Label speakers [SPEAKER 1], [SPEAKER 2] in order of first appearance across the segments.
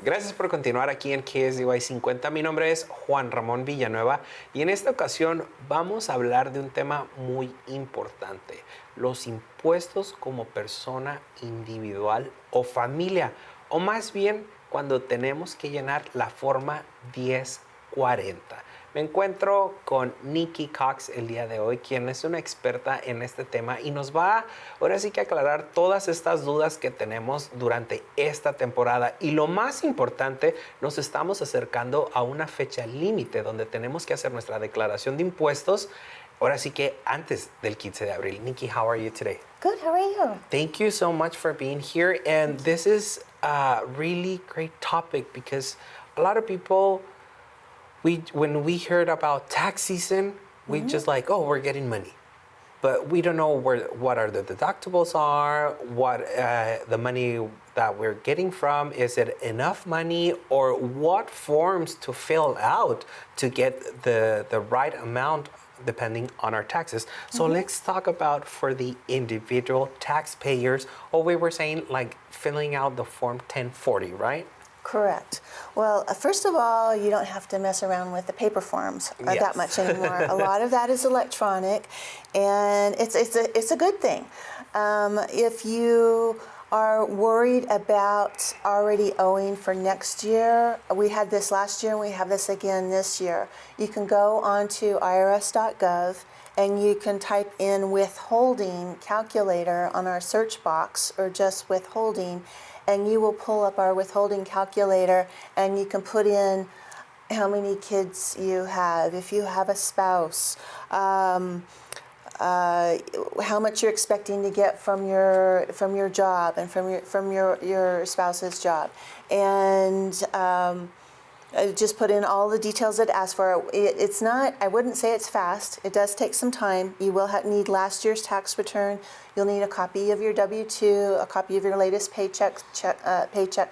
[SPEAKER 1] Gracias por continuar aquí en KSDY 50. Mi nombre es Juan Ramón Villanueva y en esta ocasión vamos a hablar de un tema muy importante, los impuestos como persona individual o familia, o más bien cuando tenemos que llenar la forma 1040. Me encuentro con Nikki Cox el día de hoy, quien es una experta en este tema y nos va ahora sí que aclarar todas estas dudas que tenemos durante esta temporada. Y lo más importante, nos estamos acercando a una fecha límite donde tenemos que hacer nuestra declaración de impuestos. Ahora sí que antes del 15 de abril. Nikki, how are you today?
[SPEAKER 2] Good, how are you?
[SPEAKER 1] Thank you so much for being here. And this is a really great topic because a lot of people, when we heard about tax season, we just like, oh, we're getting money. But we don't know what are the deductibles are, what the money that we're getting from, is it enough money, or what forms to fill out to get the right amount depending on our taxes. So let's talk about for the individual taxpayers, what we were saying, like filling out the form 1040, right?
[SPEAKER 2] Correct. Well, first of all, you don't have to mess around with the paper forms that much anymore. A lot of that is electronic, and it's a good thing. If you are worried about already owing for next year, we had this last year and we have this again this year. You can go onto irs.gov and you can type in withholding calculator on our search box or just withholding, and you will pull up our withholding calculator and you can put in how many kids you have, if you have a spouse, how much you're expecting to get from your job and from your spouse's job, and just put in all the details it asks for. It's not, I wouldn't say it's fast. It does take some time. You will need last year's tax return. You'll need a copy of your W-2, a copy of your latest paycheck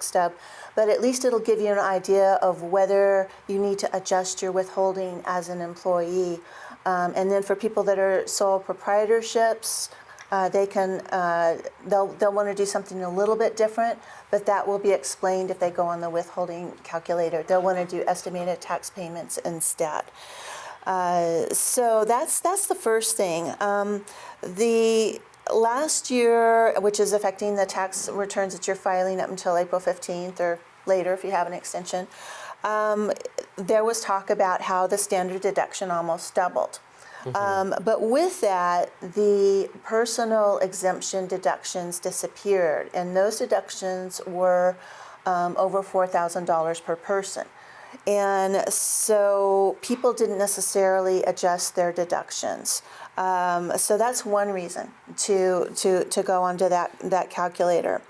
[SPEAKER 2] stub. But at least it'll give you an idea of whether you need to adjust your withholding as an employee. And then for people that are sole proprietorships, they'll want to do something a little bit different, but that will be explained if they go on the withholding calculator. They'll want to do estimated tax payments instead. So that's the first thing. The last year, which is affecting the tax returns that you're filing up until April 15th or later if you have an extension, there was talk about how the standard deduction almost doubled. But with that, the personal exemption deductions disappeared, and those deductions were over $4,000 per person. And so people didn't necessarily adjust their deductions. So that's one reason to go onto that calculator.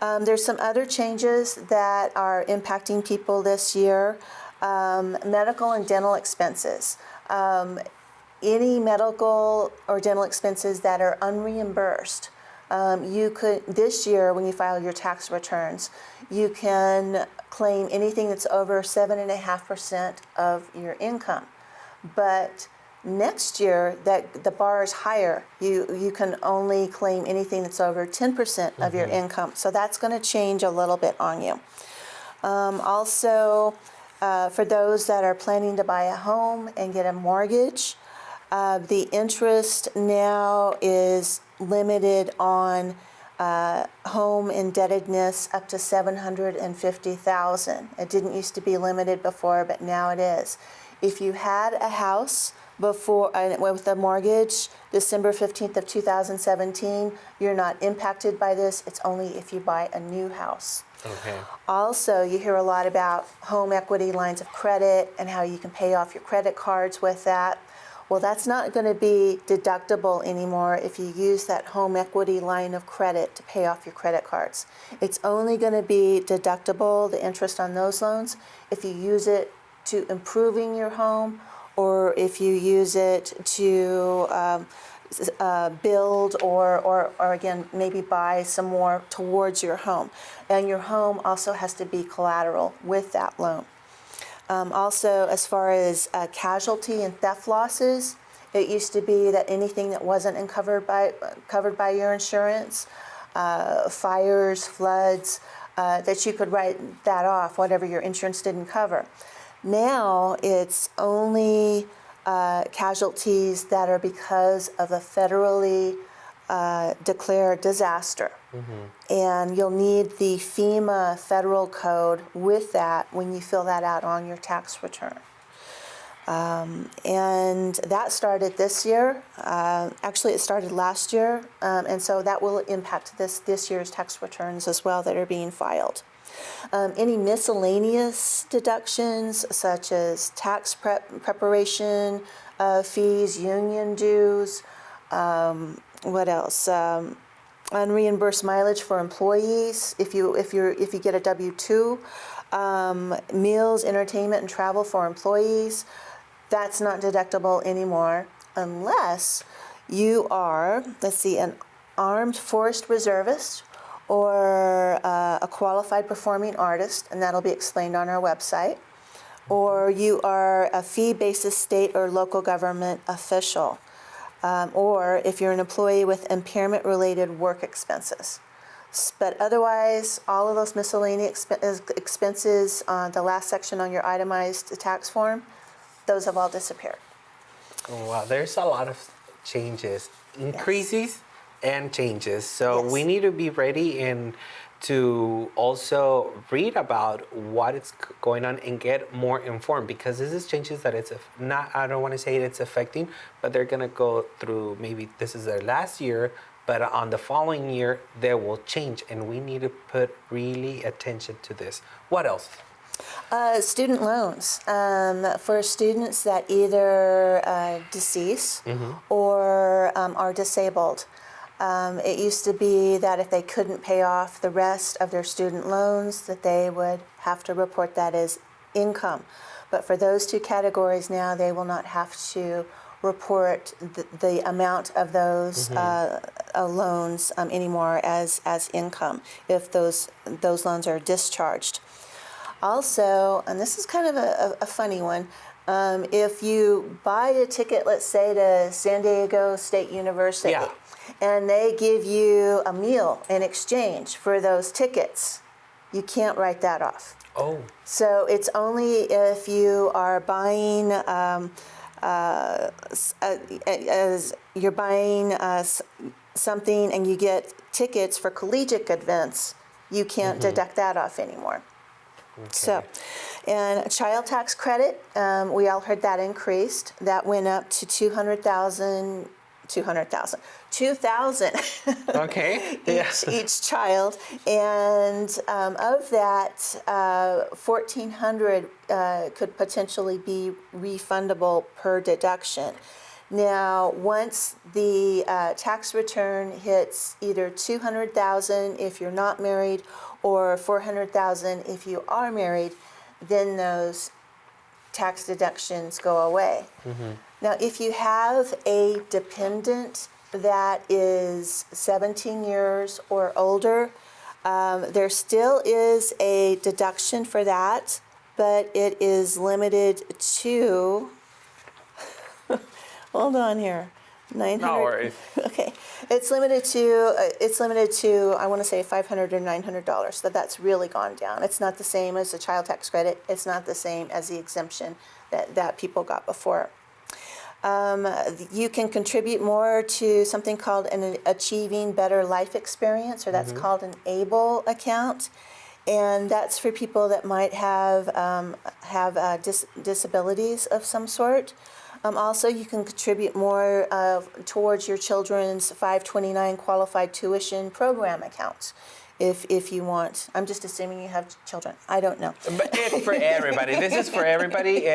[SPEAKER 2] There's some other changes that are impacting people this year. Medical and dental expenses. Any medical or dental expenses that are unreimbursed, you could, this year when you file your tax returns, you can claim anything that's over 7.5% of your income. But next year, that the bar is higher. You can only claim anything that's over 10% of your income. So that's going to change a little bit on you. Also, for those that are planning to buy a home and get a mortgage, the interest now is limited on home indebtedness up to $750,000. It didn't used to be limited before, but now it is. If you had a house before with a mortgage December 15th of 2017, you're not impacted by this. It's only if you buy a new house.
[SPEAKER 1] Okay.
[SPEAKER 2] Also, you hear a lot about home equity lines of credit and how you can pay off your credit cards with that. Well, that's not going to be deductible anymore if you use that home equity line of credit to pay off your credit cards. It's only going to be deductible, the interest on those loans, if you use it to improving your home or if you use it to build or again, maybe buy some more towards your home. And your home also has to be collateral with that loan. Also, as far as casualty and theft losses, it used to be that anything that wasn't covered by your insurance, fires, floods, that you could write that off, whatever your insurance didn't cover. Now it's only casualties that are because of a federally declared disaster. And you'll need the FEMA federal code with that when you fill that out on your tax return. And that started this year. Actually, it started last year, and so that will impact this year's tax returns as well that are being filed. Any miscellaneous deductions, such as tax preparation fees, union dues, what else? Unreimbursed mileage for employees. If you get a W-2, meals, entertainment, and travel for employees. That's not deductible anymore unless you are, an armed forest reservist or a qualified performing artist, and that'll be explained on our website, or you are a fee-basis state or local government official, or if you're an employee with impairment-related work expenses. But otherwise, all of those miscellaneous expenses on the last section on your itemized tax form, those have all disappeared.
[SPEAKER 1] Wow, there's a lot of changes, increases and changes. So
[SPEAKER 2] Yes.
[SPEAKER 1] we need to be ready and to also read about what is going on and get more informed, because this is changes that it's not, I don't want to say it's affecting, but they're going to go through, maybe this is their last year, but on the following year, they will change, and we need to put really attention to this. What else?
[SPEAKER 2] Student loans for students that either decease or are disabled. It used to be that if they couldn't pay off the rest of their student loans, that they would have to report that as income. But for those two categories now, they will not have to report the amount of those loans anymore as income if those loans are discharged. Also, and this is kind of a funny one, if you buy a ticket, let's say to San Diego State University, and they give you a meal in exchange for those tickets, you can't write that off.
[SPEAKER 1] Oh.
[SPEAKER 2] So it's only if you are buying, something and you get tickets for collegiate events, you can't deduct that off anymore.
[SPEAKER 1] Okay.
[SPEAKER 2] So, and child tax credit, we all heard that increased. That went up to 2,000
[SPEAKER 1] Okay.
[SPEAKER 2] each child, and of that, 1,400 could potentially be refundable per deduction. Now, once the tax return hits either 200,000 if you're not married, or 400,000 if you are married, then those tax deductions go away. Now, if you have a dependent that is 17 years or older, there still is a deduction for that, but it is limited to, hold on here, 900.
[SPEAKER 1] No worries.
[SPEAKER 2] Okay, it's limited to I want to say $500 or $900. So that's really gone down. It's not the same as the child tax credit. It's not the same as the exemption that people got before. You can contribute more to something called an Achieving Better Life Experience, or that's called an ABLE account, and that's for people that might have disabilities of some sort. Also, you can contribute more towards your children's 529 qualified tuition program accounts. If you want. I'm just assuming you have children. I don't know.
[SPEAKER 1] But it's for everybody. This is for everybody,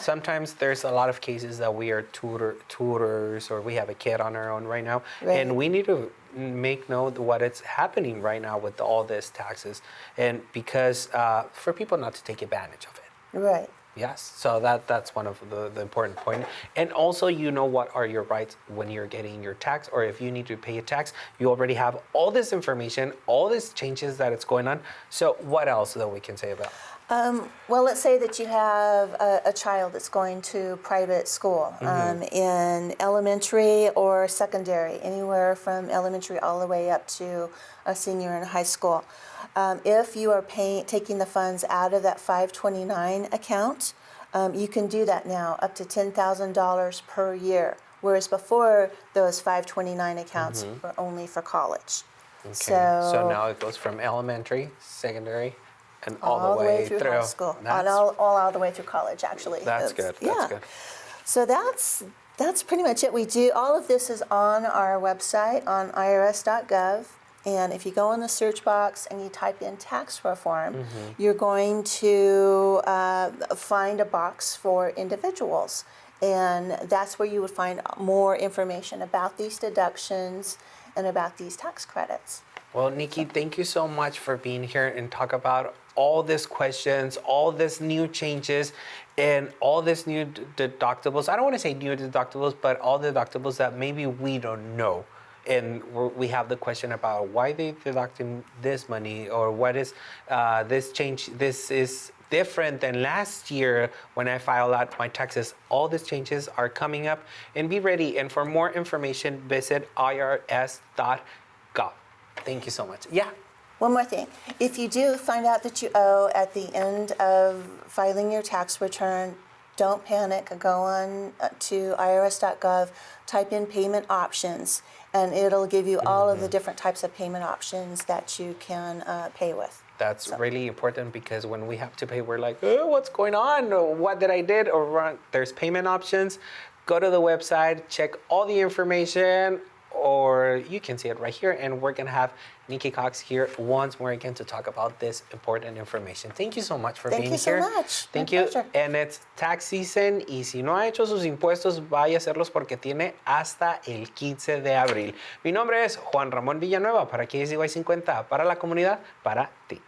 [SPEAKER 1] sometimes there's a lot of cases that we are tutors, or we have a kid on our own right now, and we need to make note what is happening right now with all this taxes, and because for people not to take advantage of it.
[SPEAKER 2] Right.
[SPEAKER 1] Yes, so that's one of the important points. And also, you know what are your rights when you're getting your tax, or if you need to pay a tax, you already have all this information, all these changes that it's going on. So what else that we can say about?
[SPEAKER 2] Well, let's say that you have a child that's going to private school in elementary or secondary, anywhere from elementary all the way up to a senior in high school. If you are taking the funds out of that 529 account, you can do that now up to $10,000 per year, whereas before those 529 accounts were only for college.
[SPEAKER 1] Okay. So now it goes from elementary, secondary, and all the way
[SPEAKER 2] through high school,
[SPEAKER 1] That's,
[SPEAKER 2] all the way through college. Actually,
[SPEAKER 1] that's good.
[SPEAKER 2] Yeah.
[SPEAKER 1] That's good.
[SPEAKER 2] So that's pretty much it. We do all of this is on our website on irs.gov, and if you go in the search box and you type in tax reform, you're going to find a box for individuals, and that's where you would find more information about these deductions and about these tax credits.
[SPEAKER 1] Well, Nikki, thank you so much for being here and talk about all these questions, all these new changes, and all these new deductibles. I don't want to say new deductibles, but all the deductibles that maybe we don't know. And we have the question about why they deducting this money, or what is this change? This is different than last year when I filed out my taxes. All these changes are coming up, and be ready. And for more information, visit irs.gov. Thank you so much. Yeah.
[SPEAKER 2] One more thing. If you do find out that you owe at the end of filing your tax return, don't panic. Go on to irs.gov, type in payment options, and it'll give you all of the different types of payment options that you can pay with.
[SPEAKER 1] That's really important, because when we have to pay, we're like, oh, what's going on? Or what did I did? Or there's payment options. Go to the website, check all the information, or you can see it right here. And we're going to have Nikki Cox here once more again to talk about this important information. Thank you so much for being here.
[SPEAKER 2] Thank you so much.
[SPEAKER 1] Thank
[SPEAKER 2] My
[SPEAKER 1] you.
[SPEAKER 2] pleasure.
[SPEAKER 1] And it's tax season. Y si no ha hecho sus impuestos, vaya a hacerlos porque tiene hasta el 15 de abril. Mi nombre es Juan Ramón Villanueva para KSDY 50, para la comunidad, para ti.